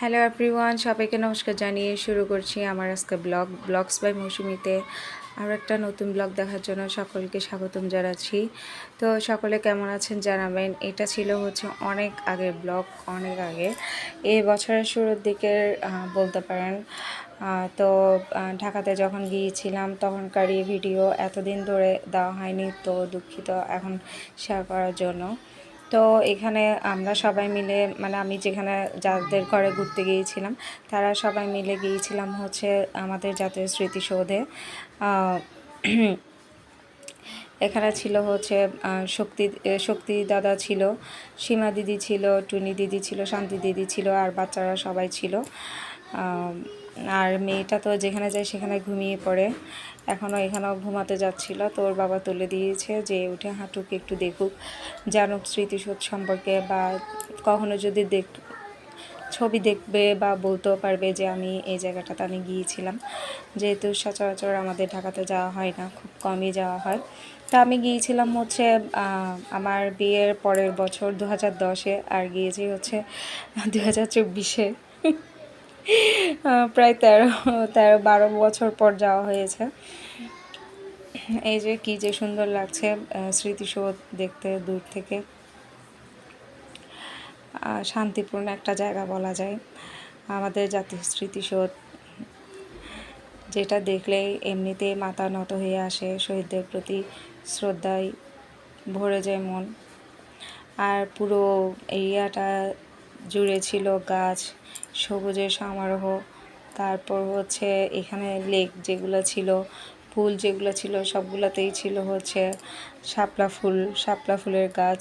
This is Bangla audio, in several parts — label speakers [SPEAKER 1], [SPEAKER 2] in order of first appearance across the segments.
[SPEAKER 1] হ্যালো এভরিওয়ান, সবাইকে নমস্কার জানিয়ে শুরু করছি আমার আজকে ব্লগস বাই মৌসুমীতে আরও একটা নতুন ব্লগ দেখার জন্য সকলকে স্বাগতম জানাচ্ছি। তো সকলে কেমন আছেন জানাবেন। এটা ছিল অনেক আগের ব্লগ, অনেক আগে, এই বছরের শুরুর দিকের বলতে পারেন। তো ঢাকাতে যখন গিয়েছিলাম তখনকারই ভিডিও এতদিন ধরে দেওয়া হয়নি, তো দুঃখিত এখন শেয়ার করার জন্য। তো এখানে আমরা সবাই মিলে, মানে আমি যেখানে যাদের ঘরে ঘুরতে গিয়েছিলাম তারা সবাই মিলে গিয়েছিলাম আমাদের জাতীয় স্মৃতিসৌধে। এখানে ছিল শক্তি দাদা ছিল, সীমা দিদি ছিল, টুনি দিদি ছিল, শান্তি দিদি ছিল, আর বাচ্চারা সবাই ছিল। আর মেয়েটা তো যেখানে যায় সেখানে ঘুমিয়ে পড়ে, এখানেও ঘুমাতে যাচ্ছিল। তো ওর বাবা তুলে দিয়েছে যে উঠে হাঁটুকে একটু দেখুক, জানুক স্মৃতিসৌধ সম্পর্কে, বা কখনো যদি ছবি দেখবে বা বলতেও পারবে যে আমি এই জায়গাটাতে আমি গিয়েছিলাম। যেহেতু সচরাচর আমাদের ঢাকাতে যাওয়া হয় না, খুব কমই যাওয়া হয়। তা আমি গিয়েছিলাম আমার বিয়ের পরের বছর 2010-এ, আর গিয়েছি 2024-এ। প্রায় 13-12 বছর পর যাওয়া হয়েছে। এই যে কি যে সুন্দর লাগছে স্মৃতিসৌধ দেখতে দূর থেকে। শান্তিপূর্ণ একটা জায়গা বলা যায় আমাদের জাতীয় স্মৃতিসৌধ, যেটা দেখলেই এমনিতেই মাথা নত হয়ে আসে, শহীদদের প্রতি শ্রদ্ধায় ভরে যায় মন। আর পুরো এরিয়াটা জুড়ে ছিল গাছ, সবুজের সমারোহ। তারপর এখানে লেক যেগুলো ছিল, ফুল যেগুলো ছিল, সবগুলোতেই ছিল শাপলা ফুলের গাছ।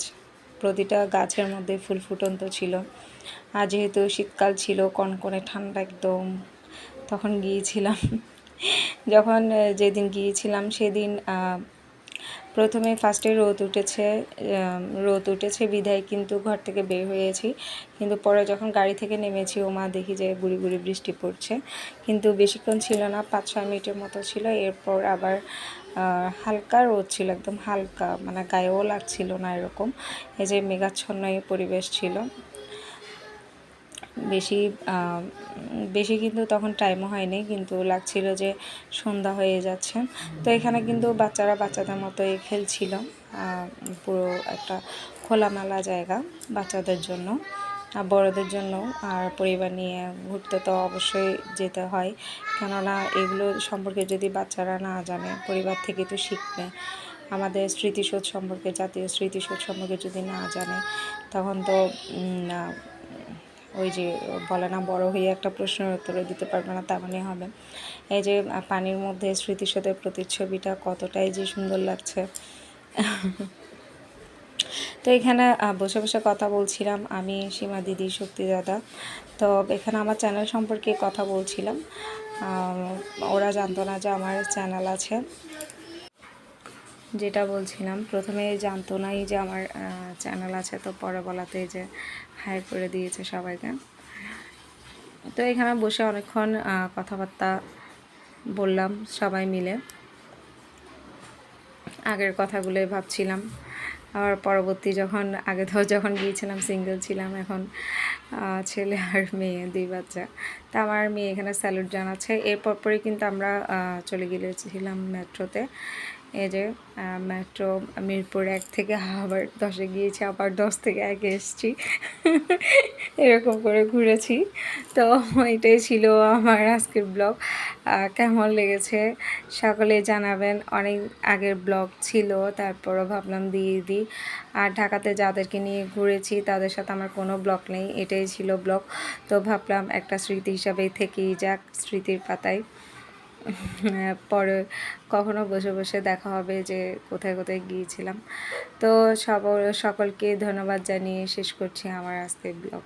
[SPEAKER 1] প্রতিটা গাছের মধ্যে ফুল ফুটন্ত ছিল। আর যেহেতু শীতকাল ছিল, কনকনে ঠান্ডা একদম, তখন গিয়েছিলাম। যেদিন গিয়েছিলাম সেদিন প্রথমে ফার্স্টে রোদ উঠেছে বিধায় কিন্তু ঘর থেকে বের হয়েছি, কিন্তু পরে যখন গাড়ি থেকে নেমেছি দেখি যে গুড়ি গুড়ি বৃষ্টি পড়ছে, কিন্তু বেশিক্ষণ ছিল না, 5-6 মিনিটের মতো ছিল। এরপর আবার হালকা রোদ ছিল, একদম হালকা, মানে গায়েও লাগছিল না এরকম। এই যে মেঘাচ্ছন্ন পরিবেশ ছিল। বেশি কিন্তু তখন টাইমও হয়নি, কিন্তু লাগছিল যে সন্ধ্যা হয়ে যাচ্ছে। তো এখানে কিন্তু বাচ্চারা বাচ্চাদের মতোই খেলছিল, পুরো একটা খোলামেলা জায়গা বাচ্চাদের জন্য আর বড়দের জন্য। আর পরিবার নিয়ে ঘুরতে তো অবশ্যই যেতে হয়, কেননা এগুলো সম্পর্কে যদি বাচ্চারা না জানে, পরিবার থেকে তো শিখবে। আমাদের স্মৃতিসৌধ সম্পর্কে, জাতীয় স্মৃতিসৌধ সম্পর্কে যদি না জানে, তখন তো ওই যে বলে না, বড় হয়ে একটা প্রশ্নের উত্তরও দিতে পারবে না, তা মানে হবে। এই যে পানির মধ্যে স্মৃতিসৌধের প্রতিচ্ছবিটা কতটাই যে সুন্দর লাগছে। তো এখানে বসে বসে কথা বলছিলাম আমি, সীমা দিদি, শক্তি দাদা। তো এখানে আমার চ্যানেল সম্পর্কে কথা বলছিলাম। ওরা জানতো না যে আমার চ্যানেল আছে। যেটা বলছিলাম, প্রথমে জানতো না যে আমার চ্যানেল আছে, তো পরে বলাতে যে হাই করে দিয়েছে সবাইকে। তো এখানে বসে অনেকক্ষণ কথাবার্তা বললাম সবাই মিলে, আগের কথাগুলোই ভাবছিলাম। আবার পরবর্তী যখন গিয়েছিলাম সিঙ্গেল ছিলাম, এখন ছেলে আর মেয়ে, 2 বাচ্চা। তা আমার মেয়ে এখানে স্যালুট জানাচ্ছে। এরপর পরে কিন্তু আমরা চলে গিয়েছিলাম মেট্রোতে। এই যে মেট্রো মিরপুর 1 থেকে আবার 10-এ গিয়েছি, আবার 10 থেকে 1-এ এসেছি, এরকম করে ঘুরেছি। তো এটাই ছিল আমার আজকের ব্লগ। কেমন লেগেছে সকলে জানাবেন। অনেক আগের ব্লগ ছিল, তারপরও ভাবলাম দিয়ে দিই। আর ঢাকাতে যাদেরকে নিয়ে ঘুরেছি তাদের সাথে আমার কোনো ব্লগ নেই, এটাই ছিল ব্লগ। তো ভাবলাম একটা স্মৃতি হিসাবে থেকেই যাক স্মৃতির পাতায়। পরে কখনো বসে বসে দেখা হবে যে কোথায় কোথায় গিয়েছিলাম। তো সকলকে ধন্যবাদ জানিয়ে শেষ করছি আমার আজকের ব্লগ।